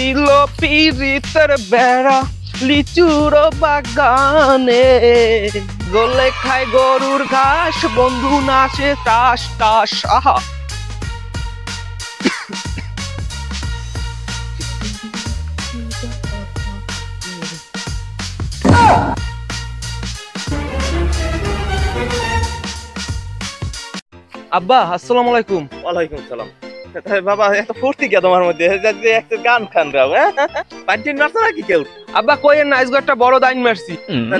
দিল পিরিতের বেড়া লিচুর বাগানে, গলে খায় গরুর ঘাস, বন্ধু নাচে তাস তাস। আহা আব্বা, আসসালামু আলাইকুম। ওয়ালাইকুম সালাম। বাবা এত ফুর্তি কে তোমার মধ্যে? একটা গান খান গাও, হ্যাঁ? পাঁচদিন মারছো নাকি কেউ? আব্বা কইেন না, আজকে একটা বড় দাইন মারছি।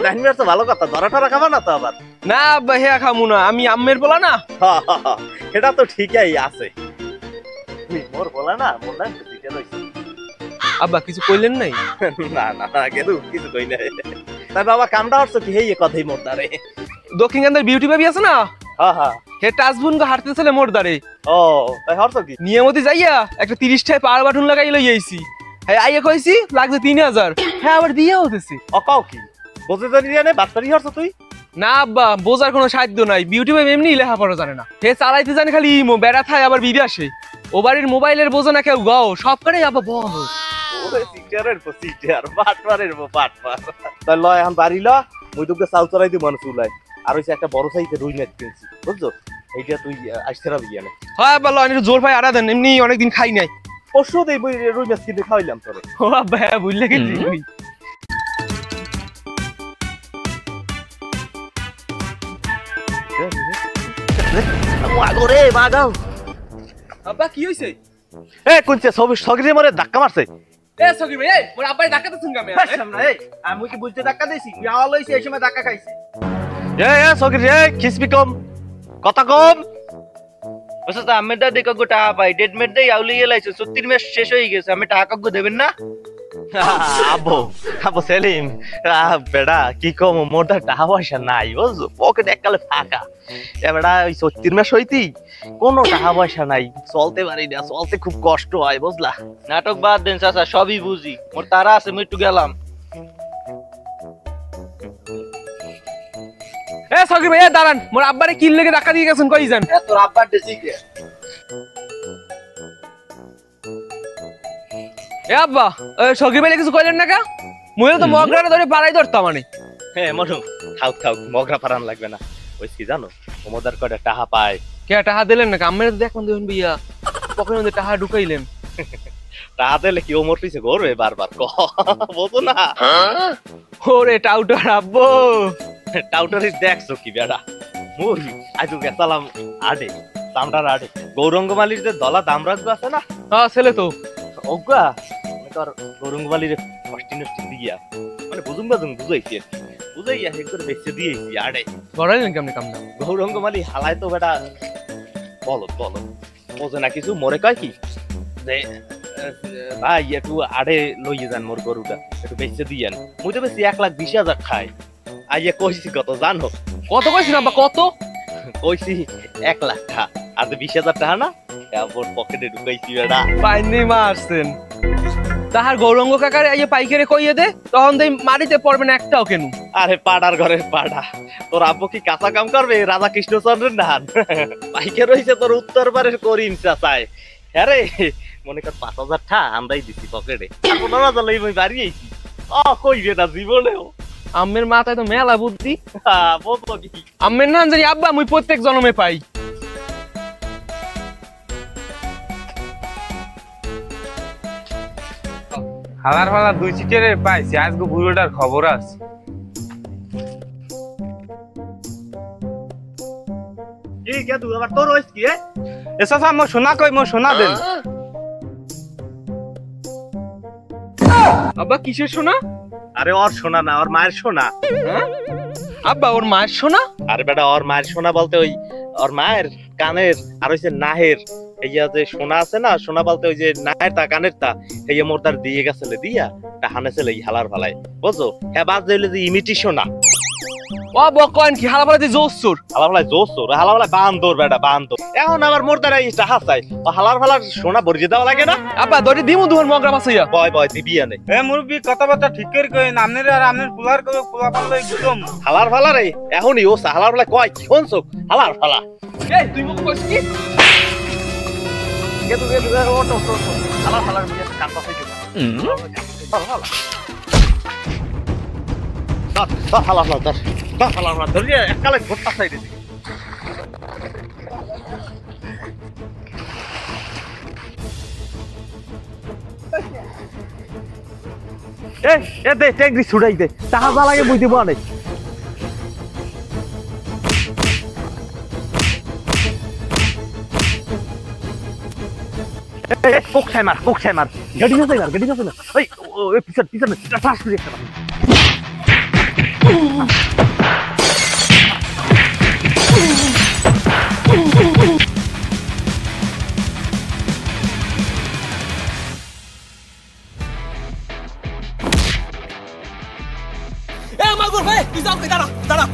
দাইন মারছো ভালো কথা, ধরা টরা খাবা না তো আবার? না আব্বা, হেয়া খামু না, আমি আম্মের বলা না। এটা তো ঠিকই আছে, মোর বলা না, মোর না আব্বা কিছু কইলেন নাই? না না না, গেলু কিছু কই নাই। তাই বাবা কামটা হচ্ছে কি, এই কথাই মোর দারে দক্ষিণকান্দার বিউটি বেবি আছে না, হ্যাঁ হ্যাঁ, হে টাচবুন গো হাঁটতেছিলে মোর দারে। ও তাই হচ্ছে কি? নিয়মতি যাইয়া একটা 30 টাকা পার বাটন লাগাই লই আইছি। হ্যাঁ আইয়া কইছি লাগবে 3000, হ্যাঁ আবার দিয়া হতেছে। অকাও কি বুঝে জানি জানে বাচ্চারি হচ্ছ তুই? না আব্বা, বোঝার কোনো সাধ্য নাই, বিউটি বেবি এমনি লেখাপড়া জানে না, হে চালাইতে জানে খালি ইমো, বেড়া থায় আবার বিদেশে। ও বাড়ির মোবাইলের বোঝে না কেউ গাও, সব করে আবার বল। ওরে সিটারের পো সিটার, বাটপারের পো বাটপার। তাই লয় এখন বাড়ি ল, মুই তোকে চাল চড়াই দিব মানুষ চুলাই। আর হইছে একটা বড় সাইজের রুই মাছ কিনছি, বুঝছো? এইটা তুই আসতে রাবি না? হ্যাঁ আব্বা লয়, একটু জোর পাই আড়া দেন, এমনি অনেকদিন খাই নাই। পরশু দেই রুই মাছ কিনে খাওয়াইলাম তোরে। ও আব্বা হ্যাঁ বুঝলে গেছি। মাগরে মাগাও। আব্বা কি হইছে? এ কোনছে সগরি মরে ধাক্কা মারছে। এ সগির ভাই, এই মোর আব্বাই ধাক্কা দিছেন গামে। এই আমি কি বুঝতে ধাক্কা দিছি? তুই আওয়াজ লইছিস, এই সময় ধাক্কা খাইছিস। এ সগরি এ খিসবি কম, কথা কম। বসে তো আমি দাদি কাকু টাকা পাই, ডেড মেট দেই আউলি গেলাইছে, 36 মাস শেষ হয়ে গেছে, আমি টাকা কাকু দেবেন না? আবো আবো সেলিম, বেড়া কি কম, মোর দা টাকা পয়সা নাই, বুঝছো? পকেট এককালে ফাঁকা। এ বেড়া ওই 36 মাস হইতি কোনো টাকা পয়সা নাই, চলতে পারি না, চলতে খুব কষ্ট হয়, বুঝলা? নাটক বাদ দেন চাচা, সবই বুঝি, মোর তারা আছে, আমি একটু গেলাম। এ সগির ভাই দাঁড়ান, মোর আব্বারে কিল লেগে ধাক্কা দিয়ে গেছেন, কই যান? তোর আব্বার ডেসি কে? এ আব্বা, সগির ভাই কিছু কইলেন না কা? মুইও তো মগরাটা ধরে পাড়াই ধরতাম মানে। হ্যাঁ মনু, খাও খাও, মগরা পারান লাগবে না। ওই কি জানো, ওমদার কয়টা টাকা পায়। কে টাকা দিলেন না? আম্মের দেখুন দেখুন বিয়া পকেটের মধ্যে টাকা ঢুকাইলেন। টাকা দিলে কি ওমর পিছে ঘুরবে বারবার, বোঝো না? ওরে টাউটার আব্বু, টাউটারি দেখছো কি বেড়া? মুই আজ গেছালাম আডে, চামড়ার আডে, গৌরঙ্গমালির যে দলা দাম রাখবো আছে না, হ্যাঁ ছেলে তো ওগা তোর গৌরঙ্গমালির কষ্টি নষ্টি দিয়া মানে বুঝুম বাজুম বুঝাইছি আর কি, বুঝাইয়া হেক করে বেঁচে দিয়েছি আডে। ধরাইলেন কেমনে কামনা? গৌরঙ্গমালি হালায় তো বেটা বলো বলো, বোঝে না কিছু, মরে কয় কি যে ভাই একটু আড়ে লইয়ে যান মোর গরুটা, একটু বেঁচে দিয়েন। মুই তো বেশি 1,20,000 খাই। আইয়া কইছি কত জানো? কত কইছেন আব্বা? কত কইছি 1 লাখ টাকা, আর 20,000 টাকা না ওর পকেটে ঢুকাইছি বেটা। পাইনি মারছেন তাহার গৌরঙ্গ কাকারে আইয়ে পাইকারে কইয়ে দে, তখন দেই মারিতে পড়বে না একটাও কেন। আরে পাড়ার ঘরের পাড়া, তোর আব্বু কি কাঁচা কাম করবে? রাজা কৃষ্ণচন্দ্রের নান পাইকার হইছে তোর উত্তর পারের করিম চাচায়। হ্যাঁ রে, মনে কর 5,000 টাকা আমরাই দিছি পকেটে, 15,000 লই মই বাড়ি আইছি। কইবে না জীবনেও। আম্মের মাথায় তো মেলা বুদ্ধি। বলতো কি আম্মের নাম জানি আব্বা মুই প্রত্যেক জন্মে পাই। হালার ফালা 2 চিটারে পাইছি, আজকে বুড়োটার খবর আছে। কি কে তুই আবার তোর হইছ কি? এসা মো সোনা কই, মো সোনা দেন। আব্বা কিসের সোনা? আরে ওর সোনা না, ওর মায়ের সোনা। আব্বা ওর মায়ের সোনা? আরে বেটা ওর মায়ের সোনা বলতে ওই ওর মায়ের কানের, আর হইছে নাহের, এই যে সোনা আছে না, সোনা বলতে ওই যে নাহের তা কানের তা, এই মোরদার দিয়ে গেছিলে দিয়া তা হানেছিলে এই হালার ফালায়, বুঝছো? হ্যাঁ বাদ দিলে যে ইমিটেশন না। ও বকন কি হালা ফালাতে জোসুর? হালার ফালায় জোসুর, হালার ফালায় বান্দর বেটা বান্দর। এখন আবার মোরদার এই টাহা চাই, ও হালার ফালার সোনা ভরিয়ে দেওয়া লাগে না? আব্বা দড়ি দিমু দুহর মগরা বাসাইয়া। বয় বয় দিবি আনে। এ মুরব্বি কথাবার্তা ঠিক করে কইন, আমনের আর আমনের পুলার কই পুলা পাল্লাই গুদম। হালার ফালা রে এখনই ও হালার ফালা কয় কি শুনছো? হালার ফালা এই তুই মুখ কইছ কি? কে তুই হালার ফালার কান পাশে এককালে ঘোরটা সাইডে দে ট্যাঙ্কি ছুটাই দে তাহা যা লাগে বুঝতে পারে নাই কোক খাই মার গাড়ি না ওই পিছনে ফাঁস করে একটা মাগুর ভাই তুই যাও দাঁড়া দাঁড়া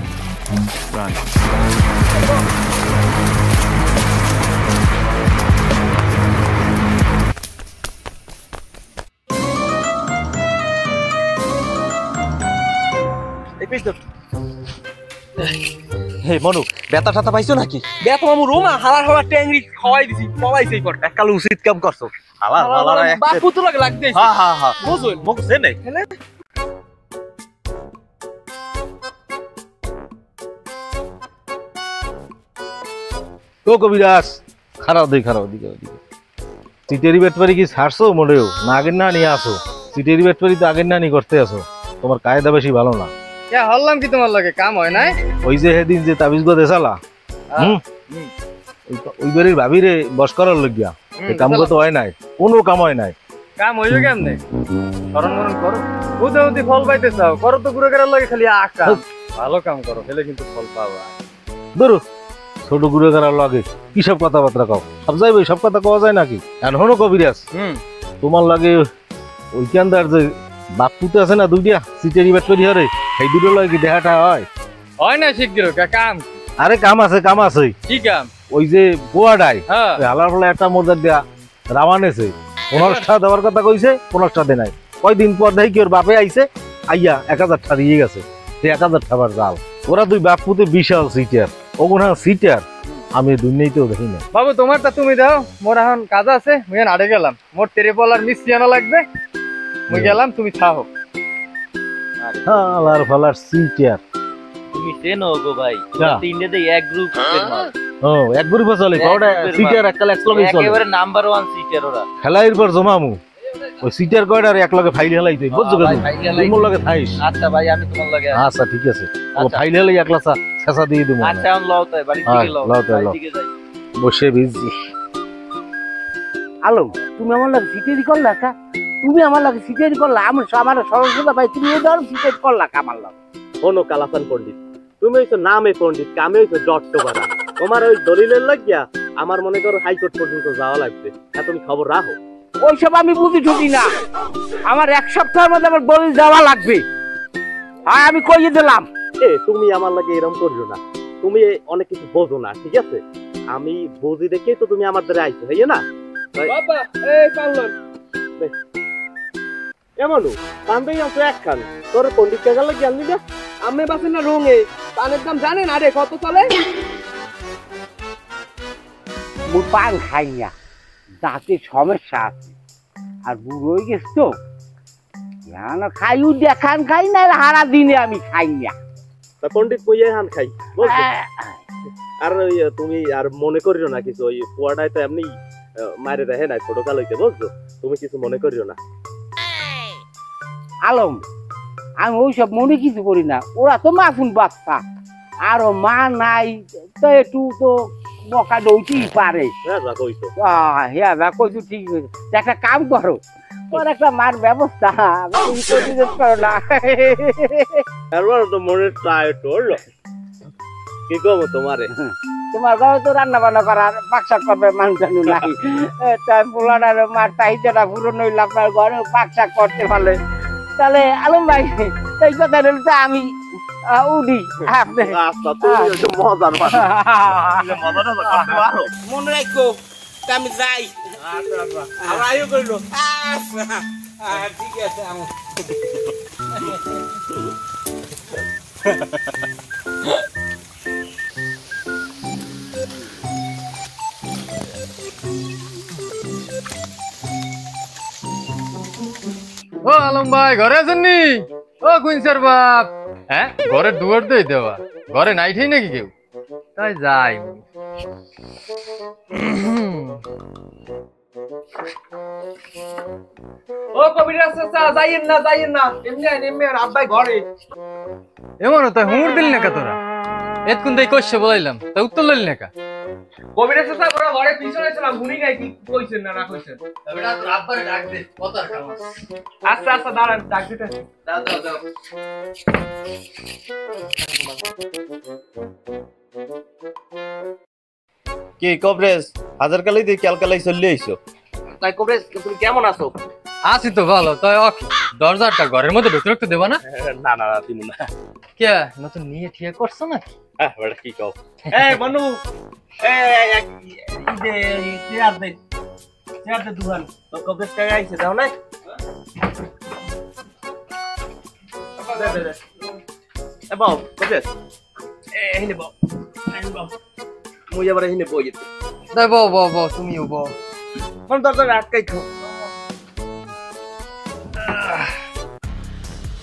হে মনু ব্যথা টাথা পাইছো নাকি বেত মামু রোমা হালা ট্যাংরি খাওয়াই দিছি পলাইছেই পর এককালে উচিত কাম করছো বাপু তো লাগে লাগতেই হ্যাঁ বুঝুন মুখ সে নেই ও কবিরাজ খারাপ দিকে চিটেরি বেটপারি কি ছাড়ছো মোটেও না আগের না নিয়ে আসো চিটেরি বেটপারি তো আগের না নি করতে আসো তোমার কায়দা বেশি ভালো না হল্লাম কি তোমার লাগে কাম হয় নাই ওই যে সেদিন যে তাবিজ গো দেশালা ওই বাড়ির ভাবিরে বস করার লইয়া কাম তো হয় নাই কোনো কাম হয় নাই কাম হইবে কেমনে স্মরণ মরণ করো বুঝে ফল পাইতে চাও করো তো ঘুরে গেলে লাগে খালি আঁকা ভালো কাম করো ফেলে কিন্তু ফল পাবা ধরো ছোট ঘুরে করার লাগে কি সব কথাবার্তা কও সব যাইবে সব কথা কওয়া যায় নাকি এখনো কবিরাজ তোমার লাগে ওইখানদার যে বাপুতে আছে না দুইটা চিটেরি বেটপারি হরে সেই দুটো লাগে কি দেখাটা হয় না শিগগির কাম আরে কাম আছে কি কাম ওই যে বোয়াডাই হ্যাঁ হালার ফলে একটা মোরদার দিয়া রাওয়ানেছে 15টা দেওয়ার কথা কইছে 15টা দে নাই কয়দিন পর দেখি কি ওর বাপে আইছে আইয়া 1000টা দিয়ে গেছে সে 1000 টাকার জাল ওরা দুই বাপুতে বিশাল সিটার ওগুনা সিটার আমি দুনিয়াতেও দেখি না বাবু তোমারটা তুমি দাও মোর এখন কাজ আছে মুই আড়ে গেলাম মোর তেরেপল আর মিষ্টি আনা লাগবে মুই গেলাম তুমি থাও হালার ফালার সিটার তুমি চেনো গো ভাই তিনটেতে এক গ্রুপ ও এক গ্রুপে চলে কয়টা সিটার এককাল এক লগে চলে একেবারে নাম্বার 1 সিটার ওরা খেলাইর পর জমামু ওই সিটার কয়টা আর এক লগে ফাইল হেলাইতে বুঝছো কেন তুমি মোর লগে থাইস আচ্ছা ভাই আমি তোমার লাগে আচ্ছা ঠিক আছে ও ফাইল হেলাই একলা ছেঁচা দিয়ে দিমু আচ্ছা আমি লও তাই বাড়ি থেকে লও বাড়ি থেকে যাই বসে ভিজি আলো তুমি আমার লাগে সিটেরি করলা কা তুমি আমার লাগে সিটেরি করলা আমার সরস্বতা ভাই তুমি এই ধরো সিটেরি করলা আমার লাগে কোনো কালাসান পণ্ডিত তুমি হইছো নামে পণ্ডিত কামে হইছো জট্টবারা তোমার ওই দলিলের লাগিয়া আমার মনে করো হাইকোর্ট পর্যন্ত যাওয়া লাগবে তুমি খবর রাখো ওইসব আমি বুঝি ঠুকি না আমার এক সপ্তাহের মধ্যে আমার দলিল দেওয়া লাগবে আর আমি কইয়ে দিলাম তুমি আমার লাগে এরকম করিও না তুমি অনেক কিছু বোঝো না ঠিক আছে আমি বুঝি দেখে তো তুমি আমার দ্বারা আইছো তাই না বাবা এই পারলন এমনও পান্দেই আছো এক খান তোর পণ্ডিত কাকা লাগে আনবি না আমি বাসেন না রঙে পানের দাম জানেন আরে কত চলে মুই পান খাই না দাঁতের সমস্যা আছে আর বুড়ো হয়ে গেছ তো খাইও দেখান খাই না হারা দিনে আমি খাই না পণ্ডিত বইয়ে হান খাই বুঝছো আর তুমি আর মনে করিও না কিছু ওই কুয়াটায় তো এমনি মারে দেখে নাই ছোট কাল হইতে বুঝছো তুমি কিছু মনে করিও না আলম আমি ওইসব মনে কিছু করি না ওরা তো মাসুম বাচ্চা আরো মা নাই তো একটু তো বকা দইতেই পারে হ্যাঁ কইছো ঠিক একটা কাম করো ওর একটা মার ব্যবস্থা করো না তো মনে চায় তোর কি করবো তোমারে তোমার ঘরে তো রান্না বান্না করার পাকশাক করবে মানুষ নাই তাই পোলাটার মার চাহিদাটা পূরণ হইলে আপনার ঘরে পাকশাক করতে পারলে তাহলে আলম ভাই এই কথা রইল তো আমি উডি আপনি মনে রাখো আমি যাই আইও করিল ঠিক আছে আলম ভাই ঘরে আছেন নি? ও কুইন্সার বাপ, হ্যাঁ ঘরের দুয়ার দিয়ে দেওয়া, ঘরে নাইটেই নাকি কেউ? তাই যাই। ও কবিরাজ চাচা যাইয়েন না এমনি আর আব্বাই ঘরে। এমন তাই হুমুর দিল না তোরা? এতক্ষণ তাই কইছে বলাইলাম, তা উত্তর লইল না কা? কবিরাজ চাচা ওরা ঘরে পিছনে ছিলাম, শুনি নাই কি কইছেন না কইছেন। এবারে তোর আব্বারে ডাক দে, কথার কাম আছে। আচ্ছা দাঁড়ান, ডাক দিতেছি। দাও কি কবরেজ হাজার কালাই দিয়ে ক্যালকালাই চলে আইছো? তাই কবরেজ তুমি কেমন আছো? আছি তো ভালো, তাই দরজাটা ঘরের মধ্যে ঢুকতে রাখতে দেবা না? না তুমি না। কে নতুন নিয়ে ঠিক করছো নাকি? বেটা কি কও? এই বনু চেয়ার দে দুহান তো কবরেজ কাছে আইছে দাও না। এ বাও কবরেজ এই নেব মুই আবার এখানে বই যেতে তাই বউ তুমিও বউ। কোন দরজা আটকাই খাও।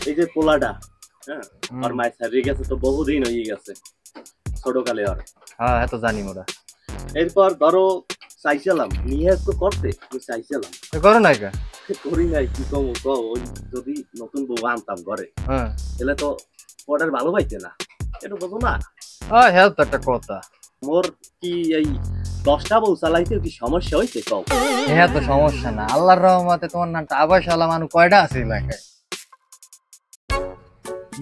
এই যে পোলাটা, হ্যাঁ আর মায়ের হারিয়ে গেছে তো বহুদিন হয়ে গেছে, ছোটকালে আর। হ্যাঁ এত জানি মোরা। এরপর ধরো চাইছিলাম নিয়ে তো করতে, চাইছিলাম করো নাই কা? করি নাই কি কম যদি নতুন বউ আনতাম ঘরে হ্যাঁ তাহলে তো পরের ভালো পাইতে না, এটা বোঝো না? হ্যাঁ তো একটা কথা। মোর কি এই 10টা বউ চালাইতে কি সমস্যা হইছে কও? হ্যাঁ তো সমস্যা না, আল্লাহর রহমতে তোমার নামটা আবাস আলা মানুষ কয়টা আছে এলাকায়?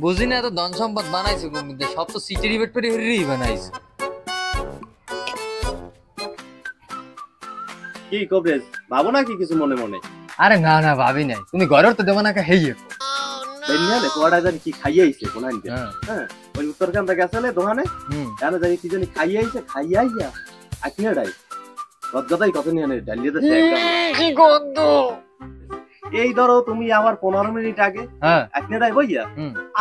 বুঝি না এত ধন সম্পদ বানাইছো মধ্যে, সব তো সিটিরি বেটপেরি হরিই বানাইছো। কি কবরেজ ভাবো না কি কিছু মনে মনে? আরে না ভাবি নাই, তুমি ঘরের তো দেবা না কা হেইয়ে। বেনিয়ালে পোড়া জানি কি খাইয়াইছে কোন আনতে, হ্যাঁ হ্যাঁ ওই উত্তরকান্দা গেছালে দোকানে জানো জানি কি জানি খাইয়াইয়া আকিনাডাই গদগদাই কত নিয়ে ডালিয়ে দিছে একদম কি গন্ধ। এই ধরো তুমি আবার 15 মিনিট আগে হ্যাঁ আকিনাডাই বইয়া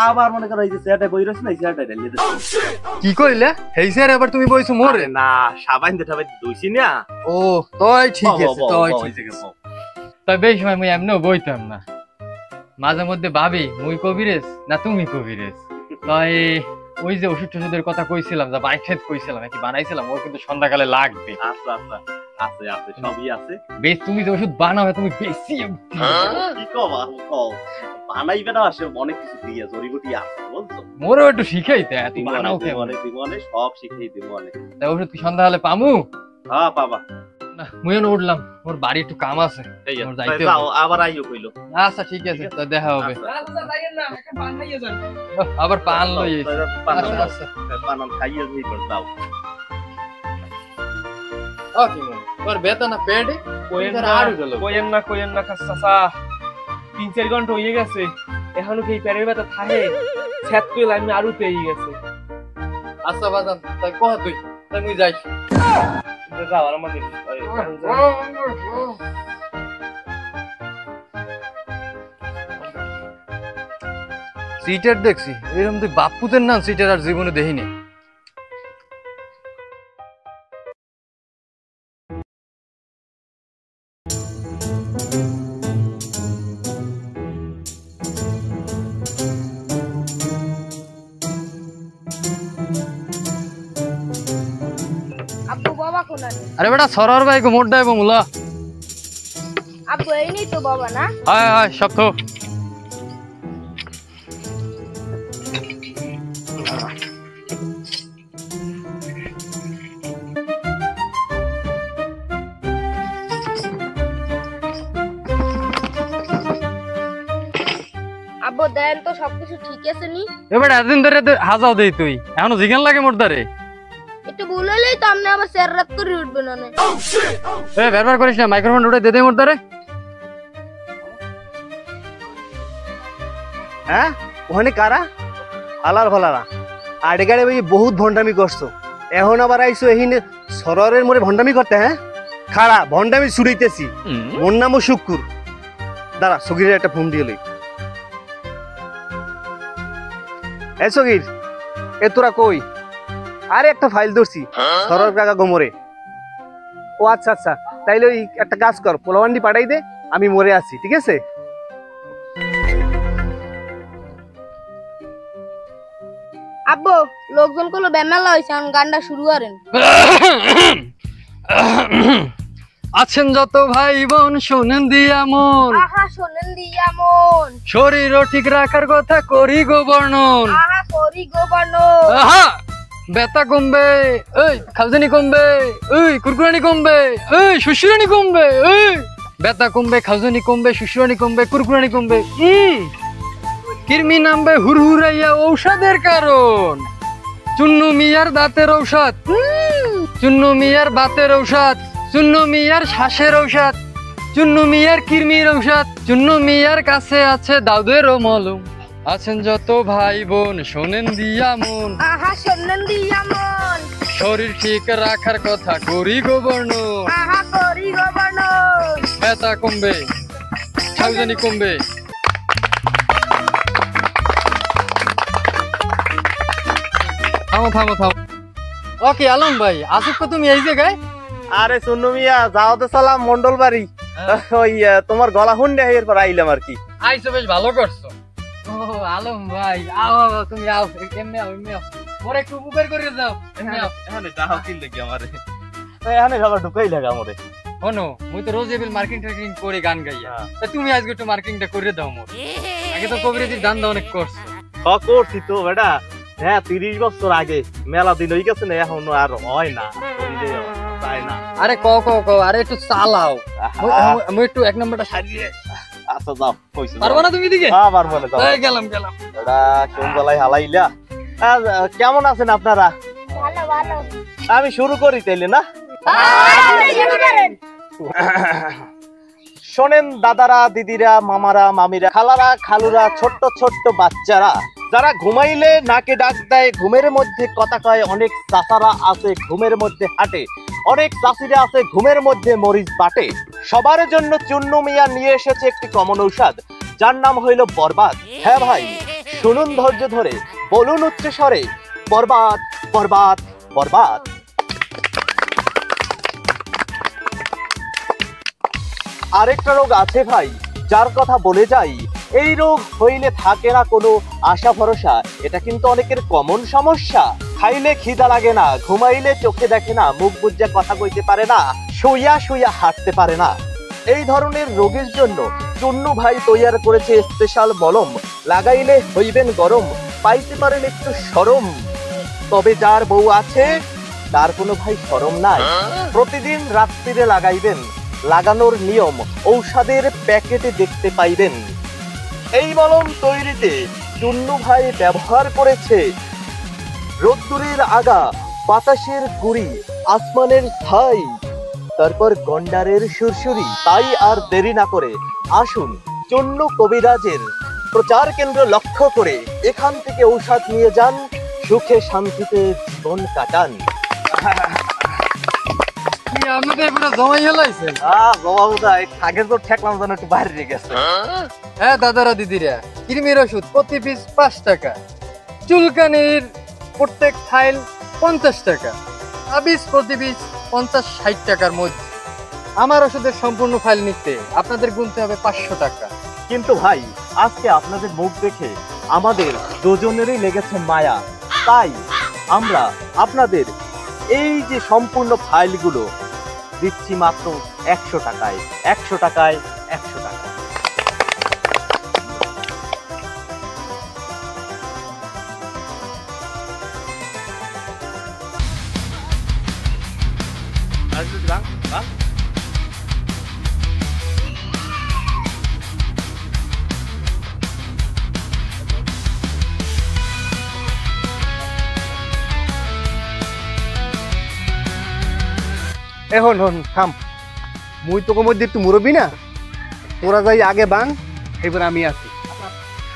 আবার মনে করো এই যে চেয়ারটা বই রইছ না, এই চেয়ারটা ডালিয়ে দিছে। কি কইলে হেই স্যার এবার তুমি বইছো মোরে? না সাবাইন দেখাবে দইছি না। ও তাই ঠিক আছে, তাই ঠিক আছে। তাই বেশ সময় মুই এমনিও বইতাম না, মাঝে মধ্যে ভাবি মুই কবিরেজ না তুমি কবিরেজ। তাই ওই যে ওষুধের কথা কইছিলাম, যা বাইক খেত কইছিলাম কি বানাইছিলাম, ওর কিন্তু সন্ধ্যাকালে লাগবে। আচ্ছা আছে সবই আছে। বেশ তুমি যে ওষুধ বানাবে তুমি বেশি কি কও বানাইবে না, আসে অনেক কিছু দিয়ে জড়িবুটি আছে বুঝছো? মোরও একটু শিখাইতে, তুই বানাও কেমন? জীবনে সব শিখিয়ে দিব অনেক। তাই ওষুধ কি সন্ধ্যাকালে পামু? হ্যাঁ পাবা। না মুইও উঠলাম, মোর বাড়ি একটু কাম আছে, এই মোর যাইতে যাও হবে। আবার আইও কইলো। আচ্ছা ঠিক আছে, তো দেখা হবে। চাচা যাইয়েন না, একটা পান খাইয়ে যান। আবার পান লই এসে। আচ্ছা পানাম খাইয়ে দিই কর দাও। ও কি মন তোর বেতা না পেটে কোয়েন তোর না আর গেল। কোয়েন না চাচা 3-4 ঘন্টা হয়ে গেছে, এখনো কি পেটের ব্যথা থাকে? ছাত কইলা আমি আরো পেয়ে গেছে। আচ্ছা বাজান তাই কহ তুই, তাই মুই যাই। যাও আর আমাদের সিটার দেখছি এরকম তুই বাপুতের নাম সিটার আর জীবনে দেখিনি। আব্বু বাবা কোনারে? আরে বেটা সরার ভাই গো মোড় এবং মুলা। আব্বু এই নেই তো বাবা না? হায় সব তো আব্বু দেন তো সবকিছু ঠিক আছে নি? এবার এতদিন ধরে হাজাও দেই তুই, এখনো জিজ্ঞান লাগে মোর দারে। একটু ভুল হলেই তো আপনি আবার স্যার রাত করে উঠবেন না। এ ব্যবহার করিস না, মাইক্রোফোন উঠে দে মোর দারে। হ্যাঁ ওখানে কারা হালার ফালারা আড়ে গাড়ে ওই বহুত ভণ্ডামি করছো, এখন আবার আইসো এহিনে সররের মোড়ে ভণ্ডামি করতে? হ্যাঁ খাড়া ভণ্ডামি ছুড়াইতেছি, মোর নামও শুক্কুর। দাঁড়া সগিরের একটা ফোন দিয়ে লই। এ সগির এ তোরা কই? আরে একটা ফাইল ধরছি সরর কাকা গোমরে। ও আচ্ছা তাইলে ওই একটা কাজ কর, পোলাবান্ডি পাঠাই দে, আমি মরে আছি, ঠিক আছে? আব্বু লোকজন কলো বেমেলা হইছে এখন গানটা শুরু করেন আছেন যত ভাই বোন শোনেন দিয়া মন আহা শোনেন দিয়া মন শরীরও ঠিক রাখার কথা করি গো বর্ণন আহা করি গবর্নর আহা বেতা কমবে এই খালজানি কমবে এই কুরকুরানি কমবে এই শুশুরানি কমবে এই বেতা কমবে খালজানি কমবে শুশুরানি কমবে কুরকুরানি কমবে কিরমি নামবে হুরহুরাইয়া ঔষধের কারণ চুন্নু মিয়ার দাঁতের ঔষধ চুন্নু মিয়ার বাতের ঔষধ চুন্নু মিয়ার শ্বাসের ঔষধ চুন্নু মিয়ার কিরমির ঔষধ চুন্নু মিয়ার কাছে আছে দাউদেরও মলম আছেন যত ভাই বোন শোনেন দিয়া মন আহা শোনেন দিয়া মন শরীর ঠিক রাখার কথা করি গো বর্ণন আহা করি গবর্নর ব্যথা কমবে খালজানি কমবে থামো থামো থামো ওকে আলম ভাই আসুক তো তুমি এই জায়গায় আরে সুন্নু মিয়া যাও তো সালাম মন্ডল বাড়ি ওই তোমার গলা হুন্ডে এরপর আইলাম আর কি আইসো বেশ ভালো করছো ও আলম ভাই আও আও, তুমি আও এমনি আও এমনি আও মোরে একটু উপকার করে যাও এমনি আও এখানে যাও কি লাগি আমারে এখানে বাবা ঢুকাই লাগা আমারে শোনো মুই তো রোজ এবেল মার্কিং টার্কিং করে গান গাইয়া তা তুমি আজকে একটু মার্কিংটা করে দাও মোর আগে তো কবিরাজির দান অনেক করছো করছি তো বেটা হ্যাঁ 30 বছর আগে মেলা দিন হয়ে গেছে না এখন আর হয় না তাই না আরে ক ক ক আরে একটু চালাও আমি একটু এক নম্বরটা সারিয়ে আচ্ছা যাও কইছো পারবা না তুমি দিকে পারবো না যাও এই গেলাম গেলাম বেটা কোন গলাই হালাইলা কেমন আছেন আপনারা ভালো ভালো আমি শুরু করি তাইলে না শোনেন দাদারা দিদিরা মামারা মামিরা খালারা খালুরা ছোট্ট ছোট্ট বাচ্চারা যারা ঘুমাইলে নাকে ডাক দেয় ঘুমের মধ্যে কথা কয় অনেক চাচারা আছে ঘুমের মধ্যে হাঁটে অনেক চাষিরা আছে ঘুমের মধ্যে মরিচ বাটে সবার জন্য চুন্নু মিয়া নিয়ে এসেছে একটি কমন ঔষধ যার নাম হইল বরবাদ হ্যাঁ ভাই শুনুন ধৈর্য ধরে বলুন উচ্চ স্বরে বরবাদ বরবাদ বরবাদ আরেকটা রোগ আছে ভাই যার কথা বলে যাই এই রোগ হইলে থাকে না কোনো আশা ভরসা এটা কিন্তু অনেকের কমন সমস্যা খাইলে খিদা লাগে না ঘুমাইলে চোখে দেখে না মুখ বুজ্জা কথা কইতে পারে না শুইয়া শুইয়া হাঁটতে পারে না এই ধরনের রোগের জন্য চুন্নু ভাই তৈয়ার করেছে স্পেশাল মলম লাগাইলে হইবেন গরম পাইতে পারেন একটু শরম তবে যার বউ আছে তার কোনো ভাই শরম নাই প্রতিদিন রাত্রিরে লাগাইবেন লাগানোর নিয়ম ঔষধের প্যাকেটে দেখতে পাইবেন এই মলম তৈরিতে চুন্নু ভাই ব্যবহার করেছে রোদ্দুরের আগা বাতাসের গুড়ি আসমানের ছাই তারপর গন্ডারের সুরসুরি তাই আর দেরি না করে আসুন চুন্নু কবিরাজের প্রচার কেন্দ্র লক্ষ্য করে এখান থেকে ঔষধ নিয়ে যান সুখে শান্তিতে জীবন কাটান কি আমি তো পুরো জমাই হেলাইছেন বাবা আগে তো ঠেকলাম যেন একটু বাইরে রেখে গেছে হ্যাঁ দাদারা দিদিরা কৃমির ওষুধ প্রতি পিস 5 টাকা চুলকানির প্রত্যেক ফাইল 50 টাকা আবিস প্রতি পিস 50-60 টাকার মধ্যে আমার ওষুধের সম্পূর্ণ ফাইল নিতে আপনাদের গুনতে হবে 500 টাকা কিন্তু ভাই আজকে আপনাদের মুখ দেখে আমাদের দুজনেরই লেগেছে মায়া তাই আমরা আপনাদের এই যে সম্পূর্ণ ফাইলগুলো দিচ্ছি মাত্র 100 টাকায় 100 টাকায় 100 টাকা এখন হন থাম মুই তোকে মধ্যে একটু মুরব্বী না তোরা যাই আগে বাং এবার আমি আছি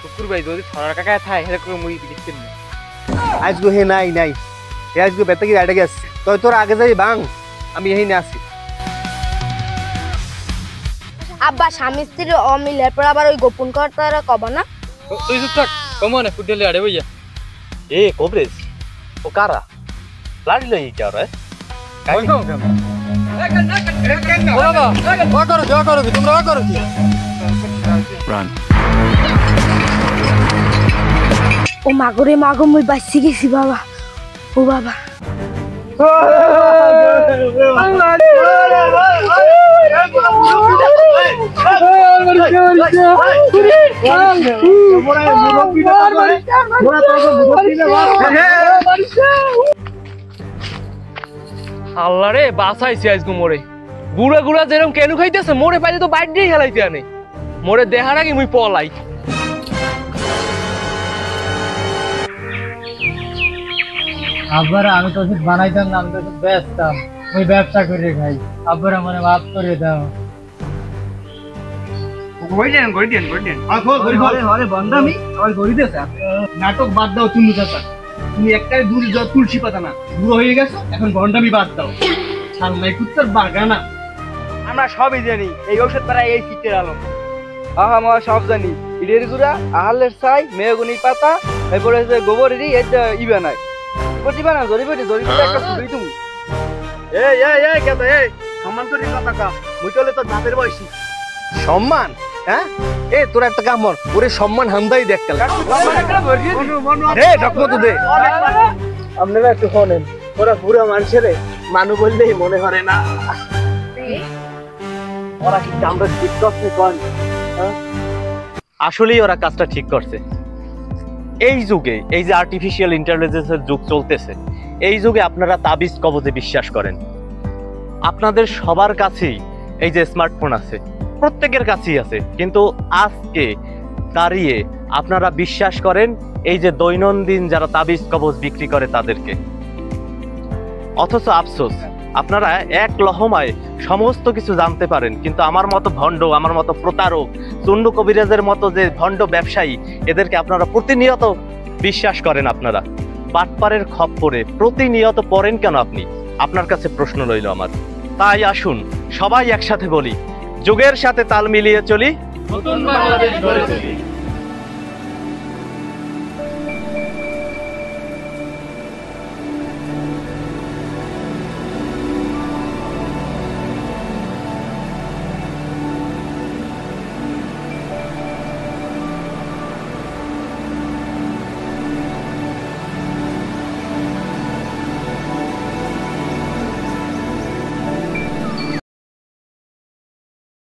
শুকুর ভাই যদি ছড়ার কাকায় থাই হেরে করে মুই দেখতেন না আজগো হে নাই নাই হে আজগো বেতে কি আড়ে গেছে তুই তোরা আগে যাই বাং আমি এই না আছি আব্বা স্বামী স্ত্রীর অমিলের পর আবার ওই গোপন কর্তারা কব না তুই চুপ থাক কমনে ফুটেলে আড়ে ভাইয়া এ কবরেজ ও কারা লাড়ি লই কি আর যা করো কি তোমরা করো কি ও মাগরে মাগো মুই বাঁচি গেছি বাবা। ও বাবা আল্লাহ রে বাঁচাইছি আজকে মোরে। গুড়া গুড়া যেরকম কেনু খাইতেছে মোরে পাইলে তো বাইর দিয়ে খেলাইতে আনে। মোরে দেখার আগে মুই পলাই। আব্বারা আমি তো ওষুধ বানাইতাম না, আমি তো ওষুধ বেচতাম, ওই ব্যবসা করে খাই। আব্বারা মানে মাফ করে দাও। নাটক বাদ দাও তুমি চাচা, তুমি একটাই তুলসী পাতা না, বুড়ো হয়ে গেছো, এখন ভন্ডামি বাদ দাও। সালমাই কুত্তার বাগানা। আমরা সবই জানি এই ঔষধ পাড়া এই শীতের আলম। আহা মা সব জানি, ইটের গুড়া, আহালের ছাই, মেহগুনি পাতা, এরপরে হচ্ছে গোবরেরই এটা ইবা নাই প্রতিভা না জড়িবটি একটা ছবি তুমি। এই এই এই কেতো এই সম্মান করে কথা কা, মুই চলে তোর বাপের বয়সী। সম্মান? হ্যাঁ এ তোর একটা কাম কর, ওরে সম্মান হামদাই দেখ কাল। দে ডকমো তো দে। আপনারা একটু শোনেন, ওরা বুড়া মানুষের মানু বললেই মনে করে না। ওরা কি আমরা ঠিক করছে কোন? আসলেই ওরা কাজটা ঠিক করছে। এই যুগে এই যে আর্টিফিশিয়াল ইন্টেলিজেন্সের যুগ চলতেছে, এই যুগে আপনারা তাবিজ কবজে বিশ্বাস করেন। আপনাদের সবার কাছেই এই যে স্মার্টফোন আছে, প্রত্যেকের কাছেই আছে, কিন্তু আজকে দাঁড়িয়ে আপনারা বিশ্বাস করেন এই যে দৈনন্দিন যারা তাবিজ কবজ বিক্রি করে তাদেরকে। অথচ আফসোস, আপনারা এক লহমায় সমস্ত কিছু জানতে পারেন, কিন্তু আমার মতো ভণ্ড, আমার মতো প্রতারক, চন্ডু কবিরাজের মতো যে ভণ্ড ব্যবসায়ী, এদেরকে আপনারা প্রতিনিয়ত বিশ্বাস করেন। আপনারা বাটপারের খপ্পরে প্রতিনিয়ত পড়েন কেন আপনি? আপনার কাছে প্রশ্ন রইল আমার। তাই আসুন সবাই একসাথে বলি, যুগের সাথে তাল মিলিয়ে চলি, নতুন বাংলাদেশ গড়ে তুলি।